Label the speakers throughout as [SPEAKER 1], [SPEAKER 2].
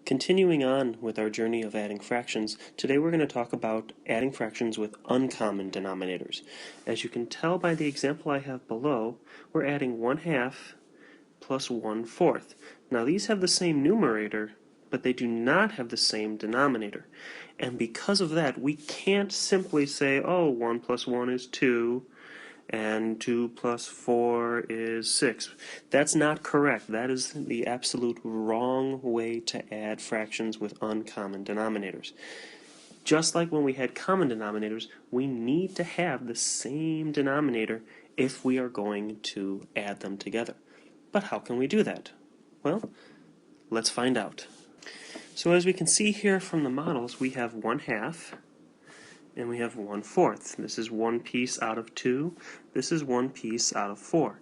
[SPEAKER 1] Continuing on with our journey of adding fractions, today we're going to talk about adding fractions with uncommon denominators. As you can tell by the example I have below, we're adding 1/2 plus 1/4. Now these have the same numerator, but they do not have the same denominator. And because of that, we can't simply say, oh, 1 plus 1 is 2, and 2 plus 4 is 6. That's not correct. That is the absolute wrong way to add fractions with uncommon denominators. Just like when we had common denominators, we need to have the same denominator if we are going to add them together. But how can we do that? Well, let's find out. So as we can see here from the models, we have 1/2 and we have 1/4. This is one piece out of 2. This is one piece out of 4.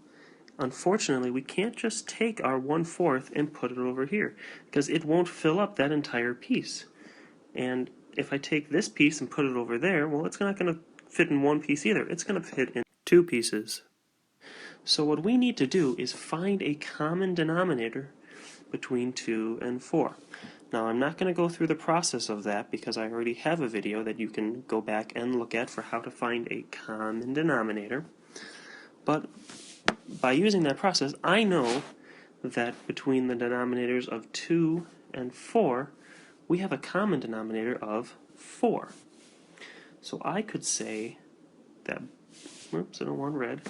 [SPEAKER 1] Unfortunately, we can't just take our 1/4 and put it over here, because it won't fill up that entire piece. And if I take this piece and put it over there, well, it's not going to fit in one piece either. It's going to fit in 2 pieces. So what we need to do is find a common denominator between 2 and 4. Now, I'm not going to go through the process of that because I already have a video that you can go back and look at for how to find a common denominator. But by using that process, I know that between the denominators of 2 and 4, we have a common denominator of 4. So I could say that, oops, I don't want red.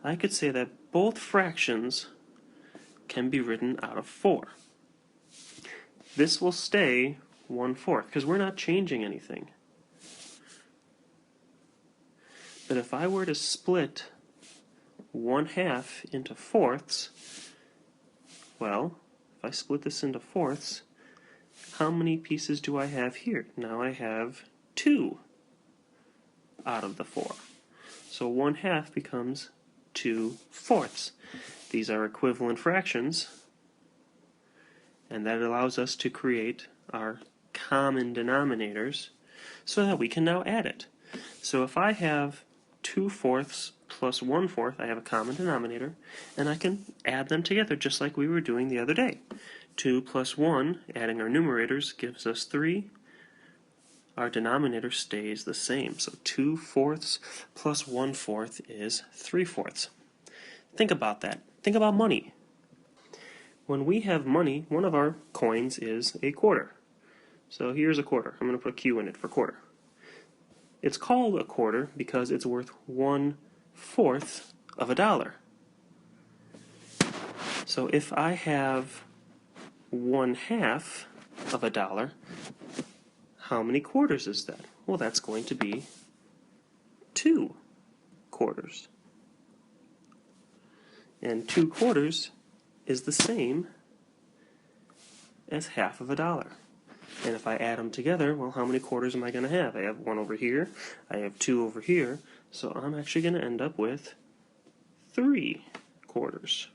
[SPEAKER 1] I could say that both fractions can be written out of 4. This will stay 1/4 because we're not changing anything. But if I were to split 1/2 into fourths, well, if I split this into fourths, how many pieces do I have here? Now I have 2 out of the 4. So 1/2 becomes 2/4. These are equivalent fractions, and that allows us to create our common denominators so that we can now add it. So if I have 2/4 plus 1/4, I have a common denominator, and I can add them together just like we were doing the other day. 2 plus 1, adding our numerators, gives us 3. Our denominator stays the same. So 2/4 plus 1/4 is 3/4. Think about that. Think about money. When we have money, one of our coins is a quarter. So here's a quarter. I'm going to put a Q in it for quarter. It's called a quarter because it's worth 1/4 of a dollar. So if I have 1/2 of a dollar, how many quarters is that? Well, that's going to be 2 quarters. And 2 quarters is the same as half of a dollar. And if I add them together, well, how many quarters am I going to have? I have 1 over here, I have 2 over here, so I'm actually going to end up with 3 quarters,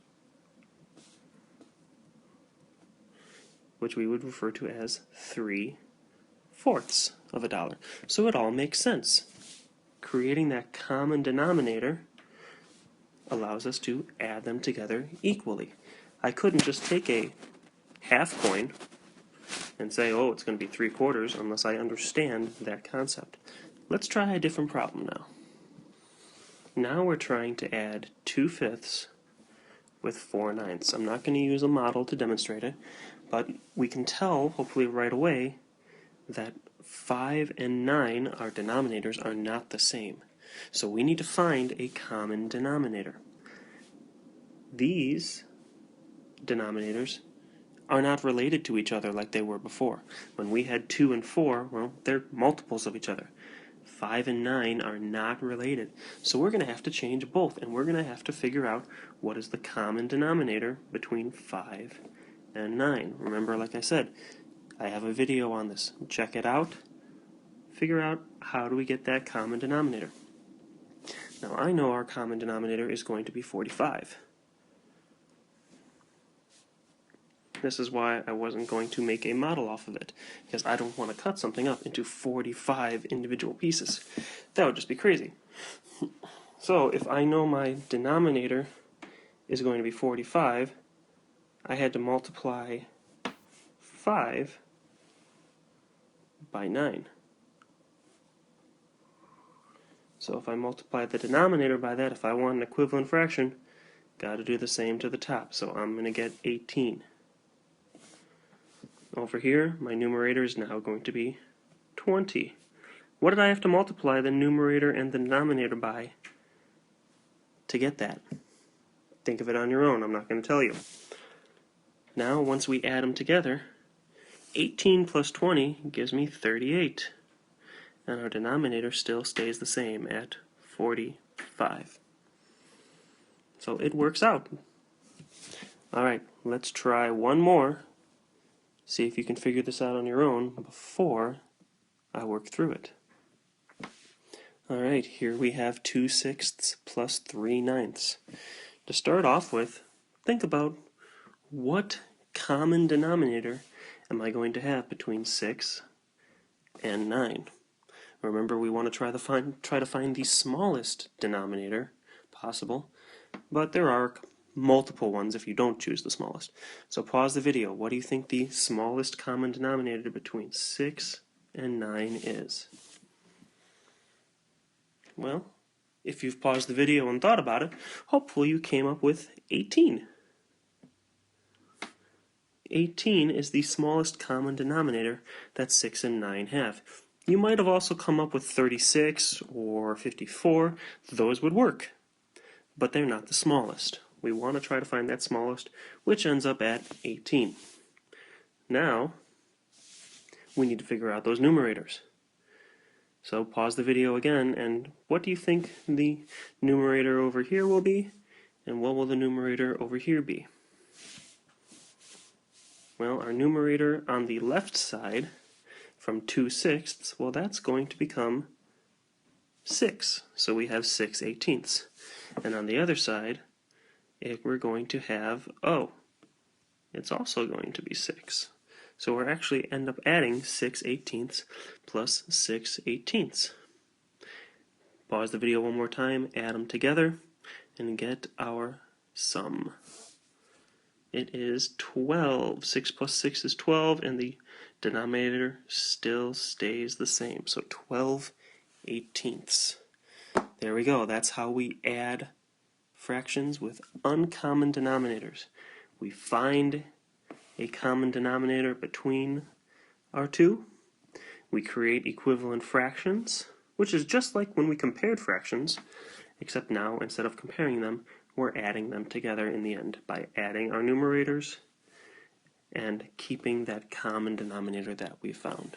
[SPEAKER 1] which we would refer to as 3/4 of a dollar. So it all makes sense. Creating that common denominator allows us to add them together equally. I couldn't just take a half coin and say, oh, it's going to be 3/4 unless I understand that concept. Let's try a different problem now. Now we're trying to add 2/5 with 4/9. I'm not going to use a model to demonstrate it, but we can tell, hopefully right away, that 5 and 9, our denominators, are not the same. So we need to find a common denominator. These denominators are not related to each other like they were before. When we had 2 and 4, well, they're multiples of each other. 5 and 9 are not related. So we're going to have to change both, and we're going to have to figure out what is the common denominator between 5 and 9. Remember, like I said, I have a video on this. Check it out. Figure out how do we get that common denominator. Now I know our common denominator is going to be 45. This is why I wasn't going to make a model off of it, because I don't want to cut something up into 45 individual pieces. That would just be crazy. So if I know my denominator is going to be 45, I had to multiply 5 by 9. So if I multiply the denominator by that, if I want an equivalent fraction, got to do the same to the top. So I'm going to get 18. Over here, my numerator is now going to be 20. What did I have to multiply the numerator and the denominator by to get that? Think of it on your own. I'm not going to tell you. Now, once we add them together, 18 plus 20 gives me 38. And our denominator still stays the same at 45. So it works out. Alright, let's try one more. See if you can figure this out on your own before I work through it. Alright, here we have 2/6 plus 3/9. To start off with, think about what common denominator am I going to have between 6 and 9. Remember, we want to try to find the smallest denominator possible, but there are multiple ones if you don't choose the smallest. So pause the video. What do you think the smallest common denominator between 6 and 9 is? Well, if you've paused the video and thought about it, hopefully you came up with 18. 18 is the smallest common denominator that 6 and 9 have. You might have also come up with 36 or 54. Those would work, but they're not the smallest. We want to try to find that smallest, which ends up at 18. Now, we need to figure out those numerators. So pause the video again, and what do you think the numerator over here will be, and what will the numerator over here be? Well, our numerator on the left side, from 2/6, well, that's going to become 6. So we have 6/18. And on the other side, we're going to have, it's also going to be 6. So we're actually end up adding 6/18 plus 6/18. Pause the video one more time, add them together, and get our sum. It is 12. 6 plus 6 is 12, and the denominator still stays the same. So 12/18. There we go. That's how we add fractions with uncommon denominators. We find a common denominator between our two. We create equivalent fractions, which is just like when we compared fractions, except now instead of comparing them, we're adding them together in the end by adding our numerators and keeping that common denominator that we found.